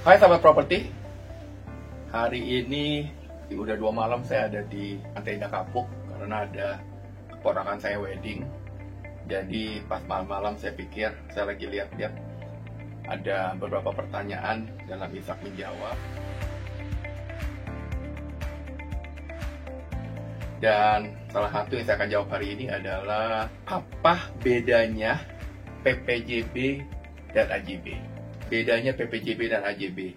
Hai sahabat properti, hari ini udah 2 malam saya ada di Pantai Indah Kapuk karena ada keponakan saya wedding. Jadi pas malam-malam saya pikir, saya lagi lihat-lihat ada beberapa pertanyaan dalam Ishak menjawab. Dan salah satu yang saya akan jawab hari ini adalah apa bedanya PPJB dan AJB? Bedanya PPJB dan AJB.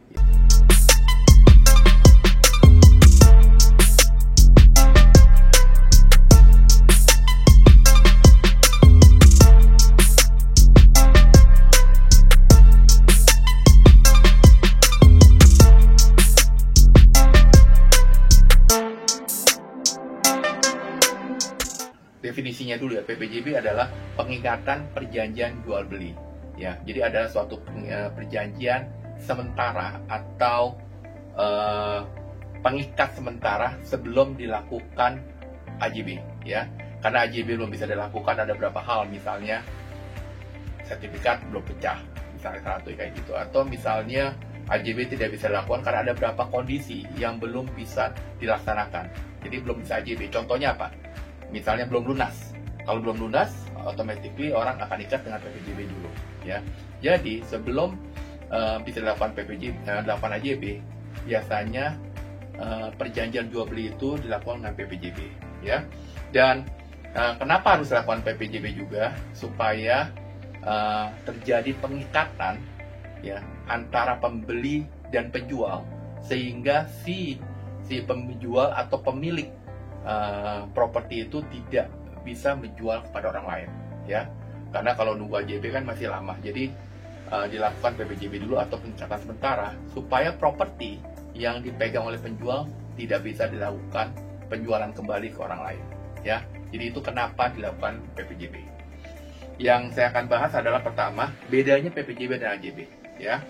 Definisinya dulu ya, PPJB adalah pengikatan perjanjian jual beli. Ya, jadi adalah suatu perjanjian sementara atau pengikat sementara sebelum dilakukan AJB. Ya, karena AJB belum bisa dilakukan ada beberapa hal, misalnya sertifikat belum pecah, misalnya satu kayak gitu, atau misalnya AJB tidak bisa dilakukan karena ada beberapa kondisi yang belum bisa dilaksanakan. Jadi belum bisa AJB. Contohnya apa? Misalnya belum lunas. Kalau belum lunas, automatically orang akan ikat dengan PPJB dulu, ya. Jadi sebelum bisa dilakukan dilakukan AJB, biasanya perjanjian jual beli itu dilakukan dengan PPJB, ya. Dan kenapa harus dilakukan PPJB juga? Supaya terjadi pengikatan, ya, antara pembeli dan penjual, sehingga si penjual atau pemilik properti itu tidak bisa menjual kepada orang lain, ya. Karena kalau nunggu AJB kan masih lama, jadi dilakukan PPJB dulu atau pengikatan sementara supaya properti yang dipegang oleh penjual tidak bisa dilakukan penjualan kembali ke orang lain, ya. Jadi itu kenapa dilakukan PPJB. Yang saya akan bahas adalah pertama, bedanya PPJB dan AJB, ya.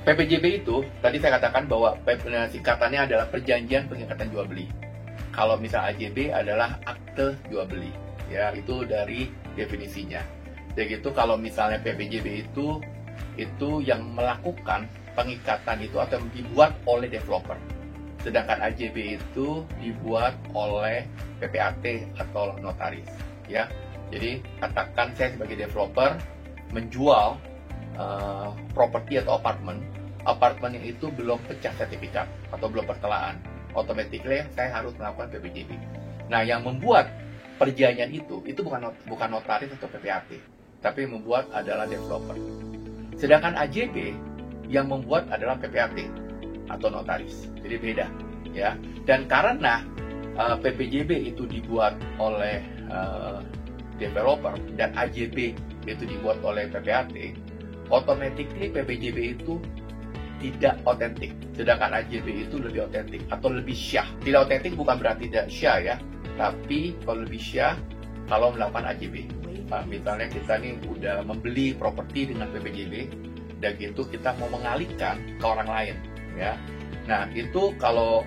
PPJB itu tadi saya katakan bahwa singkatannya adalah perjanjian pengikatan jual beli. Kalau misal AJB adalah akte jual beli, ya, itu dari definisinya. Jadi itu kalau misalnya PPJB itu yang melakukan pengikatan itu atau dibuat oleh developer. Sedangkan AJB itu dibuat oleh PPAT atau notaris, ya. Jadi katakan saya sebagai developer menjual properti atau apartemen yang itu belum pecah sertifikat atau belum pertelaan, automatically saya harus melakukan PPJB. Nah, yang membuat perjanjian itu bukan notaris atau PPAT, tapi yang membuat adalah developer. Sedangkan AJB yang membuat adalah PPAT atau notaris. Jadi beda, ya. Dan karena PPJB itu dibuat oleh developer dan AJB itu dibuat oleh PPAT, automatically PPJB itu tidak otentik, sedangkan AJB itu lebih otentik atau lebih syah. Tidak otentik bukan berarti tidak syah, ya, tapi kalau lebih syah kalau melakukan AJB. Nah, misalnya kita nih udah membeli properti dengan PPJB dan gitu kita mau mengalihkan ke orang lain, ya. Nah, itu kalau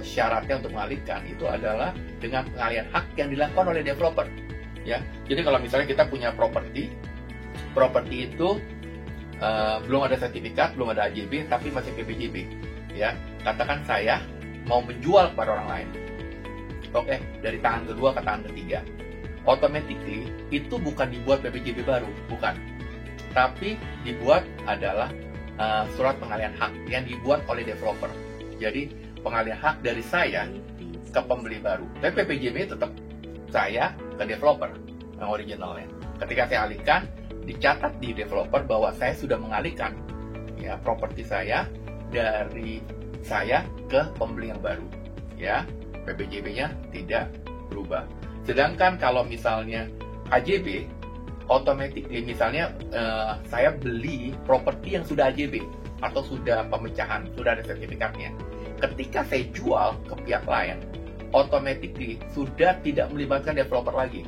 syaratnya untuk mengalihkan itu adalah dengan pengalihan hak yang dilakukan oleh developer, ya. Jadi kalau misalnya kita punya properti itu belum ada sertifikat, belum ada AJB, tapi masih PPJB, ya. Katakan saya mau menjual kepada orang lain, oke, dari tangan kedua ke tangan ketiga, automatically itu bukan dibuat PPJB baru, bukan, tapi dibuat adalah surat pengalihan hak yang dibuat oleh developer. Jadi pengalihan hak dari saya ke pembeli baru, tapi PPJB tetap saya ke developer yang originalnya. Ketika saya alihkan, dicatat di developer bahwa saya sudah mengalihkan, ya, properti saya dari saya ke pembeli yang baru, ya. PPJB-nya tidak berubah. Sedangkan kalau misalnya AJB, automatically misalnya saya beli properti yang sudah AJB atau sudah pemecahan, sudah ada sertifikatnya. Ketika saya jual ke pihak lain, automatically sudah tidak melibatkan developer lagi.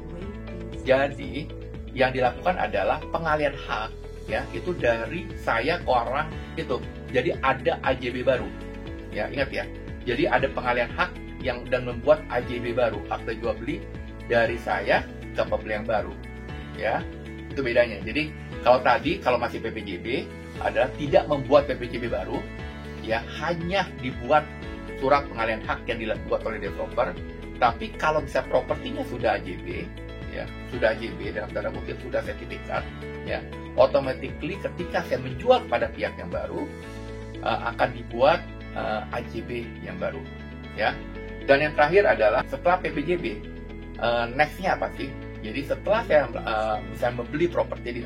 Jadi yang dilakukan adalah pengalihan hak, ya, itu dari saya ke orang itu. Jadi ada AJB baru, ya, ingat ya. Jadi ada pengalihan hak yang dan membuat AJB baru, akte jual beli dari saya ke pembeli yang baru, ya. Itu bedanya. Jadi kalau tadi, kalau masih PPJB, adalah tidak membuat PPJB baru, ya, hanya dibuat surat pengalihan hak yang dibuat oleh developer. Tapi kalau bisa propertinya sudah AJB, ya, sudah AJB dalam tanda kutip sudah sertifikat, ya, automatically ketika saya menjual kepada pihak yang baru akan dibuat AJB yang baru, ya. Dan yang terakhir adalah setelah PPJB, next-nya apa sih? Jadi setelah saya misalnya membeli properti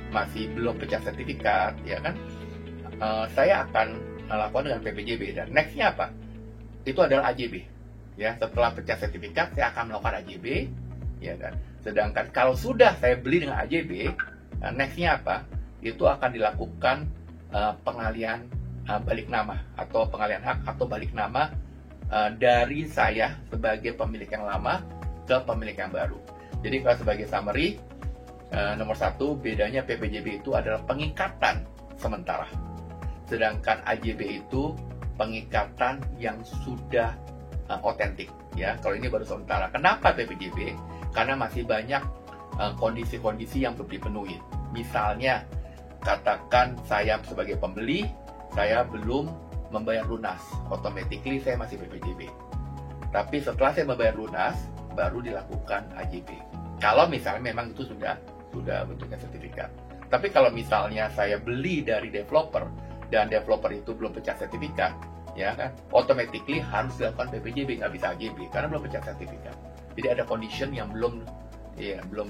masih belum pecah sertifikat, ya kan, saya akan lakukan dengan PPJB. Dan next-nya apa? Itu adalah AJB. Ya, setelah pecah sertifikat saya akan melakukan AJB, ya kan. Sedangkan kalau sudah saya beli dengan AJB, next-nya apa? Itu akan dilakukan pengalihan balik nama atau pengalihan hak atau balik nama dari saya sebagai pemilik yang lama ke pemilik yang baru. Jadi kalau sebagai summary, nomor satu, bedanya PPJB itu adalah pengikatan sementara. Sedangkan AJB itu pengikatan yang sudah otentik. Ya, kalau ini baru sementara. Kenapa PPJB? Karena masih banyak kondisi-kondisi yang belum dipenuhi. Misalnya, katakan saya sebagai pembeli, saya belum membayar lunas. Automatically saya masih PPJB. Tapi setelah saya membayar lunas, baru dilakukan AJB. Kalau misalnya memang itu sudah bentuknya sertifikat. Tapi kalau misalnya saya beli dari developer dan developer itu belum pecah sertifikat, ya kan, automatically harus dilakukan PPJB, nggak bisa AJB karena belum pecah sertifikat. Jadi ada condition yang belum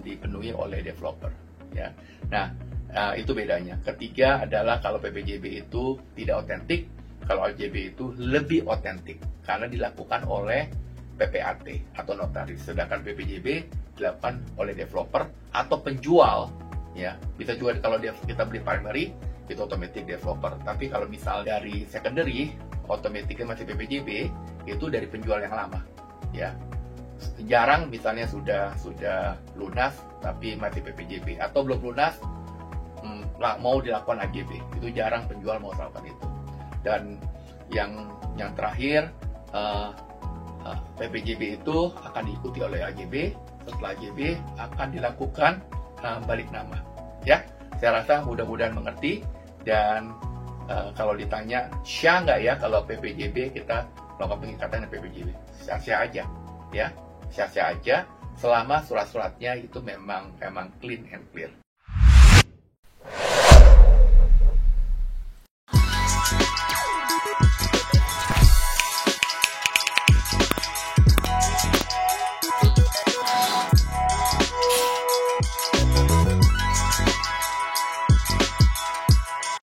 dipenuhi oleh developer, ya. Nah, itu bedanya. Ketiga adalah kalau PPJB itu tidak otentik, kalau AJB itu lebih otentik karena dilakukan oleh PPAT atau notaris. Sedangkan PPJB dilakukan oleh developer atau penjual, ya. Bisa juga kalau kita beli primary itu otomatis developer. Tapi kalau misal dari secondary, otomatisnya masih PPJB, itu dari penjual yang lama, ya. Jarang misalnya sudah lunas tapi masih PPJB atau belum lunas mau dilakukan AJB. Itu jarang penjual mau melakukan itu. Dan yang terakhir, PPJB itu akan diikuti oleh AJB. Setelah AJB akan dilakukan balik nama. Ya, saya rasa mudah-mudahan mengerti. Dan kalau ditanya syah nggak ya kalau PPJB kita melakukan pengikatan dengan PPJB, syah aja, ya, syah aja selama surat-suratnya itu memang clean and clear.